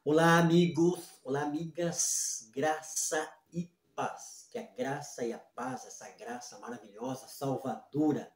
Olá, amigos, olá, amigas, graça e paz. Que a graça e a paz, essa graça maravilhosa, salvadora,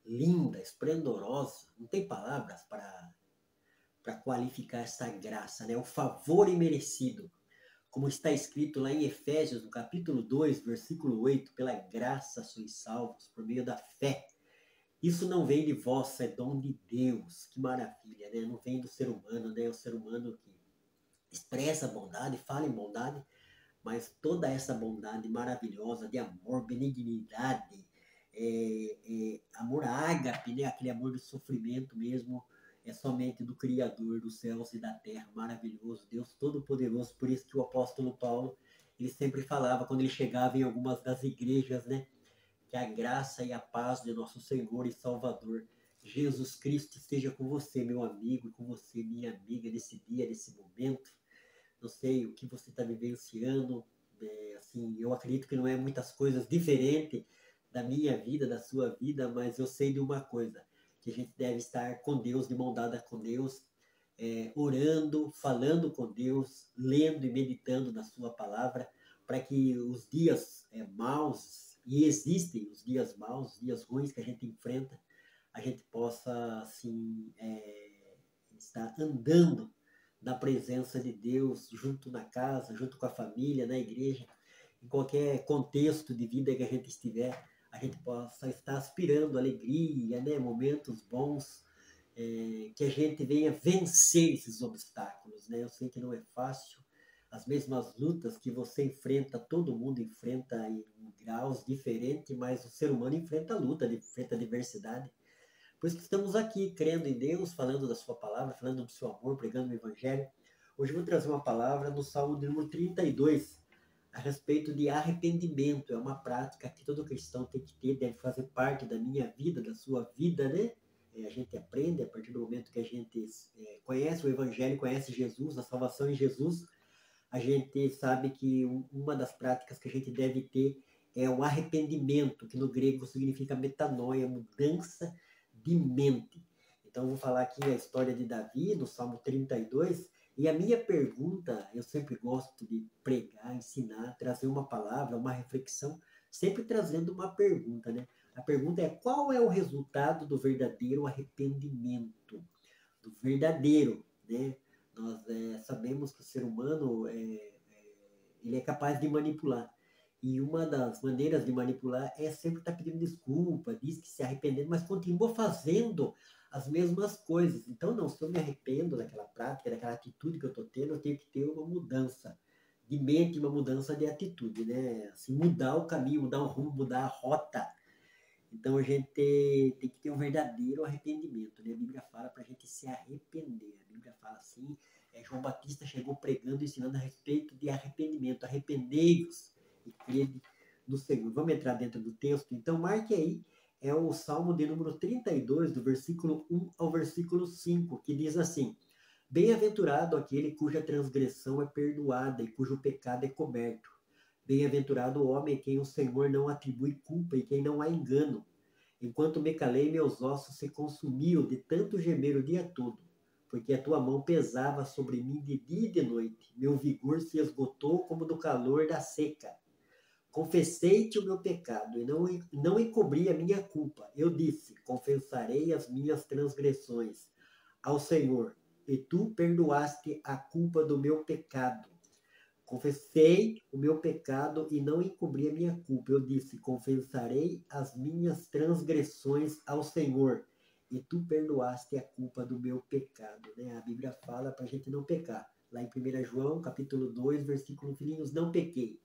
linda, esplendorosa, não tem palavras para qualificar essa graça, né? O favor imerecido, como está escrito lá em Efésios, no capítulo 2, versículo 8, pela graça sois salvos por meio da fé. Isso não vem de vós, é dom de Deus. Que maravilha, né? Não vem do ser humano, né? O ser humano que expressa bondade, fala em bondade, mas toda essa bondade maravilhosa de amor, benignidade, amor ágape, né? Aquele amor de sofrimento mesmo, é somente do Criador dos céus e da terra, maravilhoso, Deus Todo-Poderoso. Por isso que o apóstolo Paulo, ele sempre falava, quando ele chegava em algumas das igrejas, né? Que a graça e a paz de nosso Senhor e Salvador Jesus Cristo esteja com você, meu amigo, e com você, minha amiga, nesse dia, nesse momento. Não sei o que você está vivenciando, assim, eu acredito que não é muitas coisas diferentes da minha vida, da sua vida, mas eu sei de uma coisa, que a gente deve estar com Deus, de mão dada com Deus, orando, falando com Deus, lendo e meditando na sua palavra, para que os dias maus, e existem os dias maus, os dias ruins que a gente enfrenta, a gente possa, assim, estar andando na presença de Deus, junto na casa, junto com a família, na igreja, em qualquer contexto de vida que a gente estiver, a gente possa estar aspirando alegria, né? Momentos bons, que a gente venha vencer esses obstáculos, né? Eu sei que não é fácil, as mesmas lutas que você enfrenta, todo mundo enfrenta em graus diferentes, mas o ser humano enfrenta a luta, enfrenta a adversidade. Por isso que estamos aqui, crendo em Deus, falando da sua palavra, falando do seu amor, pregando o evangelho. Hoje eu vou trazer uma palavra no Salmo de número 32, a respeito de arrependimento. É uma prática que todo cristão tem que ter, deve fazer parte da minha vida, da sua vida, né? A gente aprende a partir do momento que a gente conhece o evangelho, conhece Jesus, a salvação em Jesus, a gente sabe que uma das práticas que a gente deve ter é o arrependimento, que no grego significa metanoia, mudança de mente. Então, eu vou falar aqui a história de Davi, no Salmo 32, e a minha pergunta, eu sempre gosto de pregar, ensinar, trazer uma palavra, uma reflexão, sempre trazendo uma pergunta, né? A pergunta é: qual é o resultado do verdadeiro arrependimento? Do verdadeiro, né? Nós sabemos que o ser humano ele é capaz de manipular. E uma das maneiras de manipular é sempre estar pedindo desculpa, diz que se arrependendo, mas continua fazendo as mesmas coisas. Então, não, se eu me arrependo daquela prática, daquela atitude que eu estou tendo, eu tenho que ter uma mudança de mente, uma mudança de atitude, né? Assim, mudar o caminho, mudar o rumo, mudar a rota. Então a gente tem que ter um verdadeiro arrependimento, né? A Bíblia fala para a gente se arrepender. A Bíblia fala assim, João Batista chegou pregando, ensinando a respeito de arrependimento. Arrependei-vos e crede no Senhor. Vamos entrar dentro do texto? Então marque aí, é o Salmo de número 32, do versículo 1 ao versículo 5, que diz assim: Bem-aventurado aquele cuja transgressão é perdoada e cujo pecado é coberto. Bem-aventurado o homem a quem o Senhor não atribui culpa e quem não há engano. Enquanto me calei, meus ossos se consumiam de tanto gemer o dia todo, porque a tua mão pesava sobre mim de dia e de noite. Meu vigor se esgotou como do calor da seca. Confessei-te o meu pecado e não encobri a minha culpa. Eu disse: confessarei as minhas transgressões ao Senhor, e tu perdoaste a culpa do meu pecado. Confessei o meu pecado e não encobri a minha culpa. Eu disse: confessarei as minhas transgressões ao Senhor, e tu perdoaste a culpa do meu pecado. Né? A Bíblia fala para a gente não pecar. Lá em 1 João, capítulo 2, versículo 1, filhinhos, não pequei.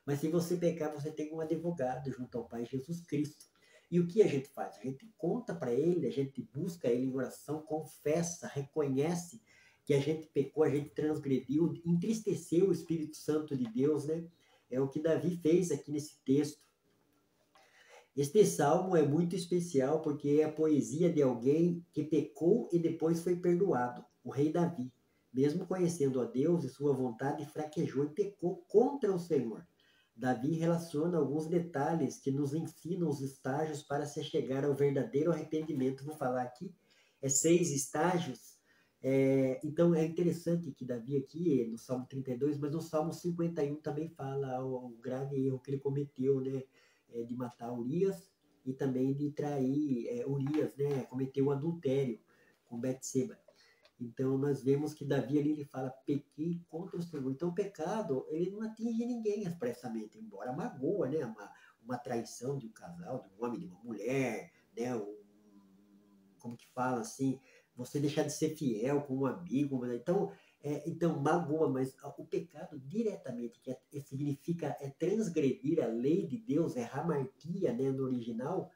Mas se você pecar, você tem um advogado junto ao Pai, Jesus Cristo. E o que a gente faz? A gente conta para ele, a gente busca ele em oração, confessa, reconhece que a gente pecou, a gente transgrediu, entristeceu o Espírito Santo de Deus, né? É o que Davi fez aqui nesse texto. Este salmo é muito especial porque é a poesia de alguém que pecou e depois foi perdoado, o rei Davi. Mesmo conhecendo a Deus e sua vontade, fraquejou e pecou contra o Senhor. Davi relaciona alguns detalhes que nos ensinam os estágios para se chegar ao verdadeiro arrependimento. Vou falar aqui, 6 estágios Então é interessante que Davi aqui, no Salmo 32, mas no Salmo 51 também fala o grave erro que ele cometeu, né? De matar Urias e também de trair Urias, né? Cometeu o adultério com Betseba. Então nós vemos que Davi ali ele fala, pequei contra o Senhor. Então o pecado, ele não atinge ninguém expressamente, embora magoa, né? Uma traição de um casal, de um homem, de uma mulher, né? Como que fala assim, você deixar de ser fiel com um amigo, né? Então magoa, mas o pecado diretamente, significa transgredir a lei de Deus, hamartia, né, no original,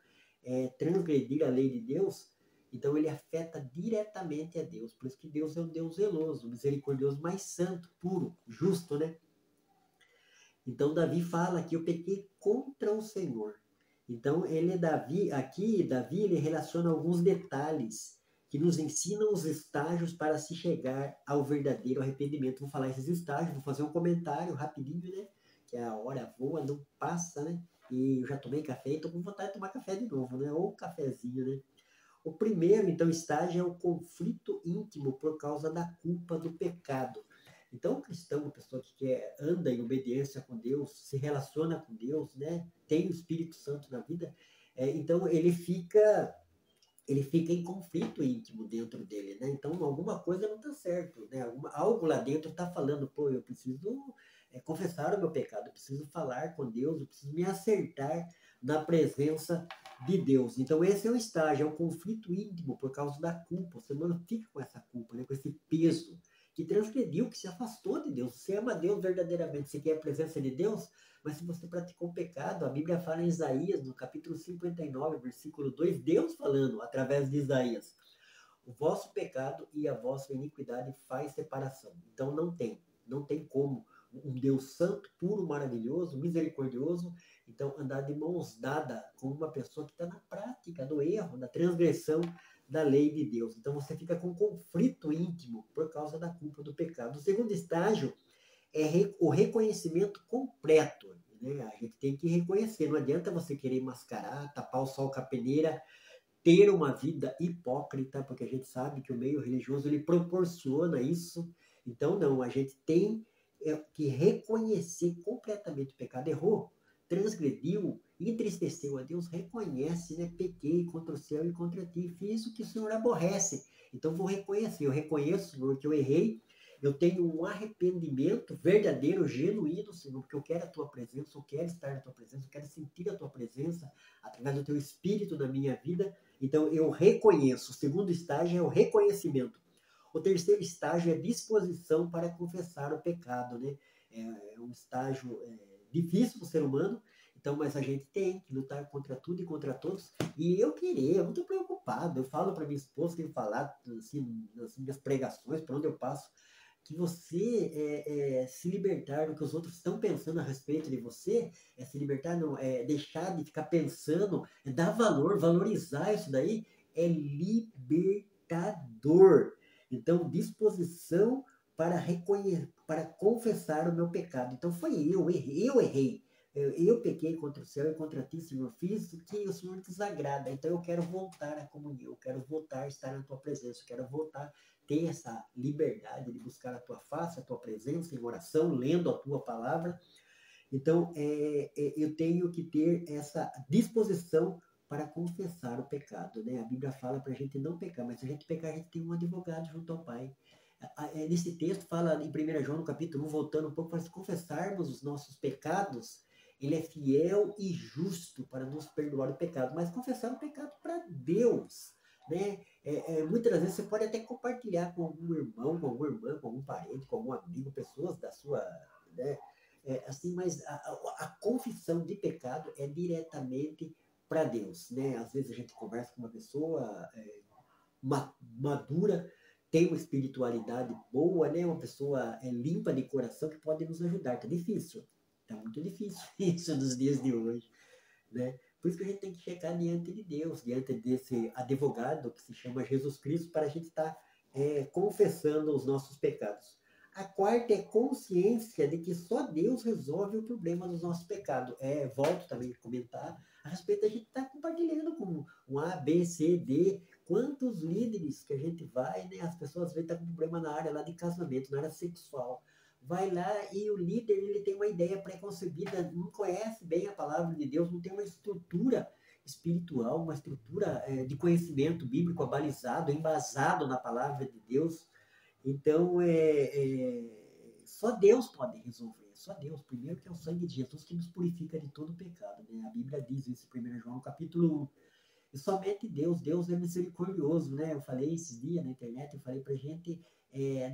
transgredir a lei de Deus, então ele afeta diretamente a Deus. Por isso que Deus é um Deus zeloso, misericordioso, mais santo, puro, justo, né? Então Davi fala que eu pequei contra o Senhor. Então Davi ele relaciona alguns detalhes que nos ensinam os estágios para se chegar ao verdadeiro arrependimento. Vou falar esses estágios, vou fazer um comentário rapidinho, né? Que a hora voa, não passa, né? E eu já tomei café e estou com vontade de tomar café de novo, né? Ou um cafezinho, né? O primeiro, então, estágio é o conflito íntimo por causa da culpa do pecado. Então, o cristão, a pessoa que anda em obediência com Deus, se relaciona com Deus, né? Tem o Espírito Santo na vida, então ele fica em conflito íntimo dentro dele, né? Então, alguma coisa não está certo, né? Algo lá dentro está falando, pô, eu preciso confessar o meu pecado, eu preciso falar com Deus, eu preciso me acertar na presença de Deus. Então, esse é o estágio, é o conflito íntimo por causa da culpa. Você não fica com essa culpa, né? Com esse peso que transgrediu, que se afastou de Deus. Você ama Deus verdadeiramente, você quer a presença de Deus, mas se você praticou pecado, a Bíblia fala em Isaías, no capítulo 59, versículo 2, Deus falando através de Isaías, o vosso pecado e a vossa iniquidade faz separação. Então não tem como um Deus santo, puro, maravilhoso, misericordioso, então andar de mãos dadas com uma pessoa que está na prática do erro, da transgressão da lei de Deus. Então você fica com conflito íntimo por causa da culpa do pecado. O segundo estágio é o reconhecimento completo, né? A gente tem que reconhecer, não adianta você querer mascarar, tapar o sol com a peneira, ter uma vida hipócrita, porque a gente sabe que o meio religioso ele proporciona isso. Então, não, a gente tem que reconhecer completamente o pecado. Errou, transgrediu, entristeceu a Deus, reconhece, né? Pequei contra o céu e contra ti, fiz o que o Senhor aborrece. Então, vou reconhecer, eu reconheço, Senhor, que eu errei, eu tenho um arrependimento verdadeiro, genuíno, Senhor, porque eu quero a tua presença, eu quero estar na tua presença, eu quero sentir a tua presença através do teu Espírito na minha vida. Então, eu reconheço. O segundo estágio é o reconhecimento. O terceiro estágio é disposição para confessar o pecado, né? É um estágio difícil para o ser humano, então, mas a gente tem que lutar contra tudo e contra todos. E eu não estou preocupado. Eu falo para minha esposa, tenho falado assim, nas minhas pregações, por onde eu passo, que você se libertar do que os outros estão pensando a respeito de você, se libertar, não, deixar de ficar pensando, dar valor, valorizar isso daí, é libertador. Então, disposição para para confessar o meu pecado. Então, eu errei. Eu pequei contra o céu e contra ti, Senhor. Fiz o que o Senhor desagrada. Então, eu quero voltar à comunhão, eu quero voltar a estar na tua presença, eu quero voltar ter essa liberdade de buscar a tua face, a tua presença em oração, lendo a tua palavra. Então, eu tenho que ter essa disposição para confessar o pecado, né? A Bíblia fala para a gente não pecar, mas se a gente pecar, a gente tem um advogado junto ao Pai. Nesse texto fala em 1 João, no capítulo 1, voltando um pouco, para se confessarmos os nossos pecados, ele é fiel e justo para nos perdoar o pecado, mas confessar o pecado para Deus, né? Muitas das vezes você pode até compartilhar com algum irmão, com alguma irmã, com algum parente, com algum amigo, pessoas da sua, né? Assim, mas a confissão de pecado é diretamente para Deus, né? Às vezes a gente conversa com uma pessoa madura, tem uma espiritualidade boa, né? Uma pessoa limpa de coração que pode nos ajudar. Tá difícil, tá muito difícil isso nos dias de hoje, né? Por isso que a gente tem que chegar diante de Deus, diante desse advogado que se chama Jesus Cristo, para a gente estar confessando os nossos pecados. A quarta é consciência de que só Deus resolve o problema dos nossos pecados. Volto também a comentar a respeito da gente estar compartilhando com um A, B, C, D, Quantos líderes que a gente vai, né? As pessoas às vezes estão com problema na área lá de casamento, na área sexual. Vai lá e o líder, ele tem uma ideia pré-concebida, não conhece bem a palavra de Deus, não tem uma estrutura espiritual, uma estrutura de conhecimento bíblico abalizado, embasado na palavra de Deus. Então, só Deus pode resolver, só Deus. Primeiro que é o sangue de Jesus que nos purifica de todo pecado, né? A Bíblia diz isso em 1 João capítulo 1. E somente Deus é misericordioso, né? Eu falei esses dias na internet, eu falei pra gente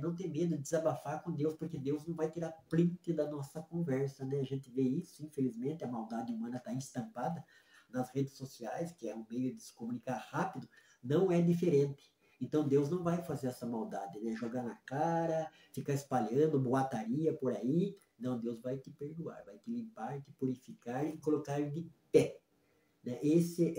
não ter medo de desabafar com Deus, porque Deus não vai tirar print da nossa conversa, né? A gente vê isso, infelizmente, a maldade humana está estampada nas redes sociais, que é um meio de se comunicar rápido, não é diferente. Então Deus não vai fazer essa maldade, né? Jogar na cara, ficar espalhando boataria por aí. Não, Deus vai te perdoar, vai te limpar, te purificar e colocar de pé. Né? Esse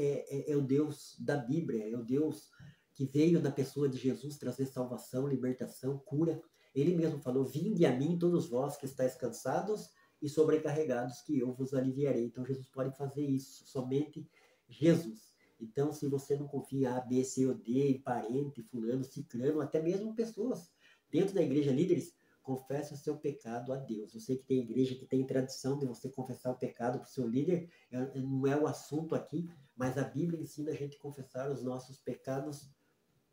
é o Deus da Bíblia, é o Deus que veio da pessoa de Jesus trazer salvação, libertação, cura. Ele mesmo falou: vinde a mim todos vós que estáis cansados e sobrecarregados, que eu vos aliviarei. Então Jesus pode fazer isso, somente Jesus. Então, se você não confia em A, B, C ou D, em parente, fulano, ciclano, até mesmo pessoas dentro da igreja, líderes, confesse o seu pecado a Deus. Eu sei que tem igreja que tem tradição de você confessar o pecado para o seu líder, não é o assunto aqui, mas a Bíblia ensina a gente a confessar os nossos pecados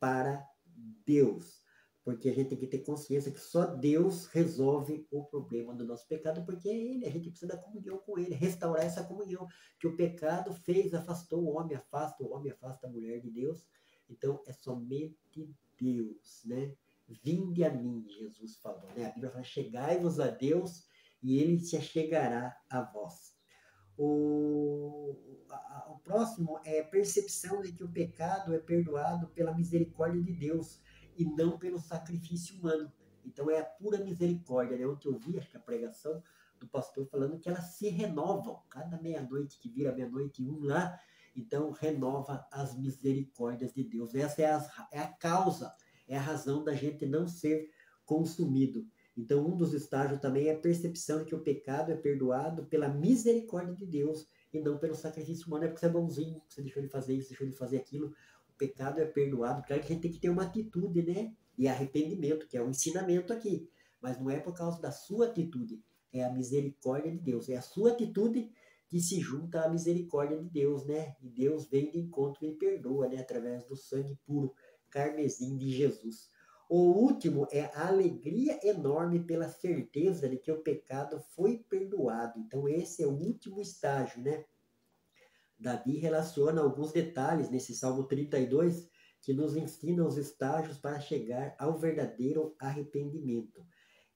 para Deus. Porque a gente tem que ter consciência que só Deus resolve o problema do nosso pecado, porque é Ele, a gente precisa da comunhão com Ele, restaurar essa comunhão que o pecado fez, afastou o homem, afasta a mulher de Deus. Então é somente Deus, né? Vinde a mim, Jesus falou, né? A Bíblia fala: chegai-vos a Deus e Ele se achegará a vós. O próximo é a percepção de que o pecado é perdoado pela misericórdia de Deus e não pelo sacrifício humano. Então é a pura misericórdia, né? Ontem eu vi, acho que a pregação do pastor falando que elas se renovam, cada meia-noite que vira meia-noite e um lá, então renova as misericórdias de Deus. Essa é a causa, é a razão da gente não ser consumido. Então, um dos estágios também é a percepção de que o pecado é perdoado pela misericórdia de Deus e não pelo sacrifício humano. É porque você é bonzinho, você deixou de fazer isso, deixou de fazer aquilo. O pecado é perdoado. Claro que a gente tem que ter uma atitude, né? De arrependimento, que é um ensinamento aqui. Mas não é por causa da sua atitude, é a misericórdia de Deus. É a sua atitude que se junta à misericórdia de Deus, né? E Deus vem de encontro e perdoa, né? Através do sangue puro, carmesim de Jesus. O último é a alegria enorme pela certeza de que o pecado foi perdoado. Então, esse é o último estágio, né? Davi relaciona alguns detalhes nesse Salmo 32 que nos ensina os estágios para chegar ao verdadeiro arrependimento.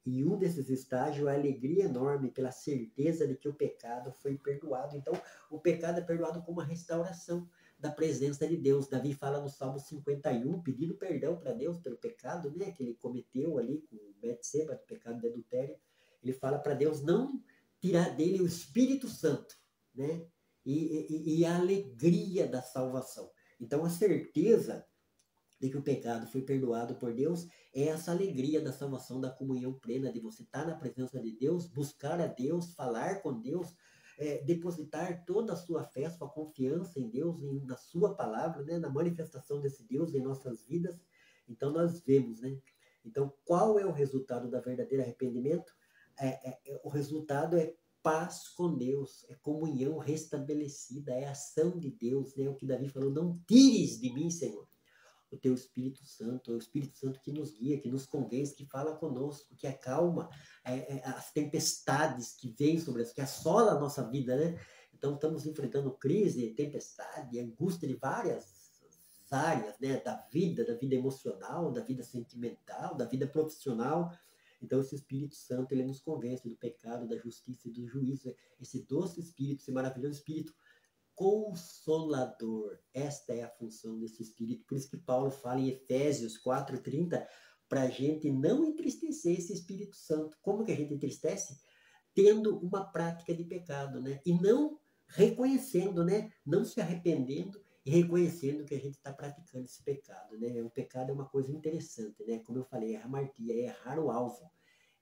E um desses estágios é a alegria enorme pela certeza de que o pecado foi perdoado. Então, o pecado é perdoado com uma restauração da presença de Deus. Davi fala no Salmo 51, pedindo perdão para Deus pelo pecado, né, que ele cometeu ali com Betseba, o pecado de adultério. Ele fala para Deus não tirar dele o Espírito Santo, né, e a alegria da salvação. Então, a certeza de que o pecado foi perdoado por Deus, é essa alegria da salvação, da comunhão plena, de você estar na presença de Deus, buscar a Deus, falar com Deus, depositar toda a sua fé, sua confiança em Deus, na sua palavra, né, na manifestação desse Deus em nossas vidas. Então nós vemos, né? Então qual é o resultado da verdadeiro arrependimento? O resultado é paz com Deus, é comunhão restabelecida, é ação de Deus, né? O que Davi falou: não tires de mim, Senhor, o teu Espírito Santo, é o Espírito Santo que nos guia, que nos convence, que fala conosco, que acalma as tempestades que vêm sobre nós, que assola a nossa vida, né? Então estamos enfrentando crise, tempestade, angústia de várias áreas, né? Da vida emocional, da vida sentimental, da vida profissional. Então esse Espírito Santo, ele nos convence do pecado, da justiça e do juízo. Esse doce Espírito, esse maravilhoso Espírito Consolador. Esta é a função desse Espírito. Por isso que Paulo fala em Efésios 4:30 para a gente não entristecer esse Espírito Santo. Como que a gente entristece? Tendo uma prática de pecado, né? E não reconhecendo, né? Não se arrependendo e reconhecendo que a gente está praticando esse pecado, né? O pecado é uma coisa interessante, né? Como eu falei, é hamartia, é errar o alvo,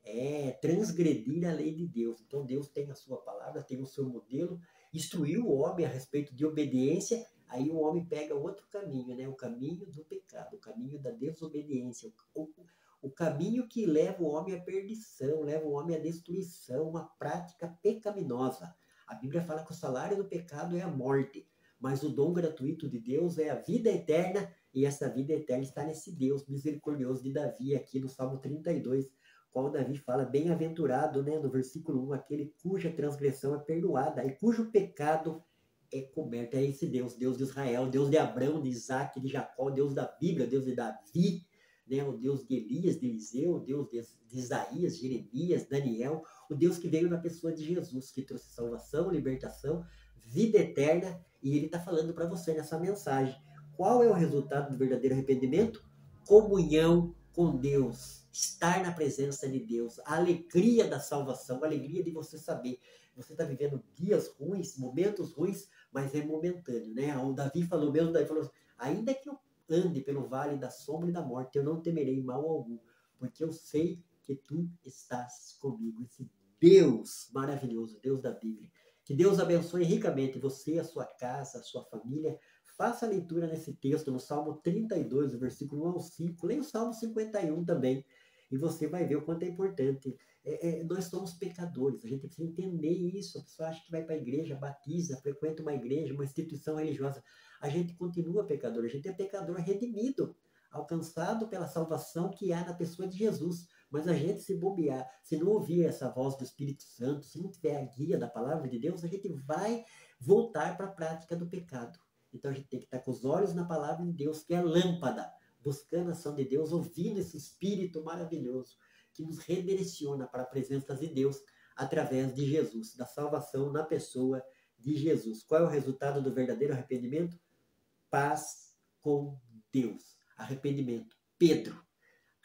é transgredir a lei de Deus. Então Deus tem a sua palavra, tem o seu modelo, instruiu o homem a respeito de obediência, Aí o homem pega outro caminho, né? O caminho do pecado, o caminho da desobediência, o caminho que leva o homem à perdição, leva o homem à destruição, uma prática pecaminosa. A Bíblia fala que o salário do pecado é a morte, mas o dom gratuito de Deus é a vida eterna, e essa vida eterna está nesse Deus misericordioso de Davi, aqui no Salmo 32, qual Davi fala, bem-aventurado, né, no versículo 1, aquele cuja transgressão é perdoada e cujo pecado é coberto. É esse Deus, Deus de Israel, Deus de Abraão, de Isaac, de Jacó, Deus da Bíblia, Deus de Davi, né, o Deus de Elias, de Eliseu, o Deus de Isaías, Jeremias, Daniel, o Deus que veio na pessoa de Jesus, que trouxe salvação, libertação, vida eterna, e ele está falando para você nessa mensagem. Qual é o resultado do verdadeiro arrependimento? Comunhão com Deus, estar na presença de Deus, a alegria da salvação, a alegria de você saber. Você está vivendo dias ruins, momentos ruins, mas é momentâneo, né? O Davi falou mesmo, Davi falou assim, ainda que eu ande pelo vale da sombra e da morte, eu não temerei mal algum, porque eu sei que tu estás comigo. Esse Deus maravilhoso, Deus da Bíblia. Que Deus abençoe ricamente você, a sua casa, a sua família. Faça a leitura nesse texto, no Salmo 32, versículo 1 ao 5. Leia o Salmo 51 também. E você vai ver o quanto é importante. Nós somos pecadores, a gente precisa entender isso. A pessoa acha que vai para a igreja, batiza, frequenta uma igreja, uma instituição religiosa. A gente continua pecador, a gente é pecador redimido, alcançado pela salvação que há na pessoa de Jesus. Mas a gente, se bobear, se não ouvir essa voz do Espírito Santo, se não tiver a guia da palavra de Deus, a gente vai voltar para a prática do pecado. Então a gente tem que estar com os olhos na palavra de Deus, que é lâmpada, buscando a ação de Deus, ouvindo esse Espírito maravilhoso que nos redireciona para a presença de Deus através de Jesus, da salvação na pessoa de Jesus. Qual é o resultado do verdadeiro arrependimento? Paz com Deus. Arrependimento. Pedro.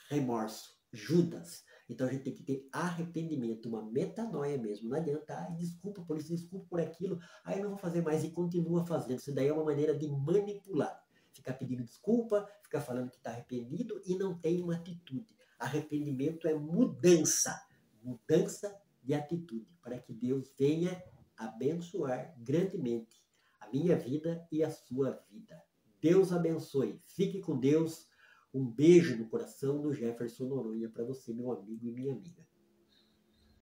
Remorso. Judas. Então a gente tem que ter arrependimento, uma metanoia mesmo. Não adianta, desculpa por isso, desculpa por aquilo, aí eu não vou fazer mais e continua fazendo. Isso daí é uma maneira de manipular. Ficar pedindo desculpa, ficar falando que está arrependido e não tem uma atitude. Arrependimento é mudança, mudança de atitude, para que Deus venha abençoar grandemente a minha vida e a sua vida. Deus abençoe. Fique com Deus. Um beijo no coração do Jefferson Noronha para você, meu amigo e minha amiga.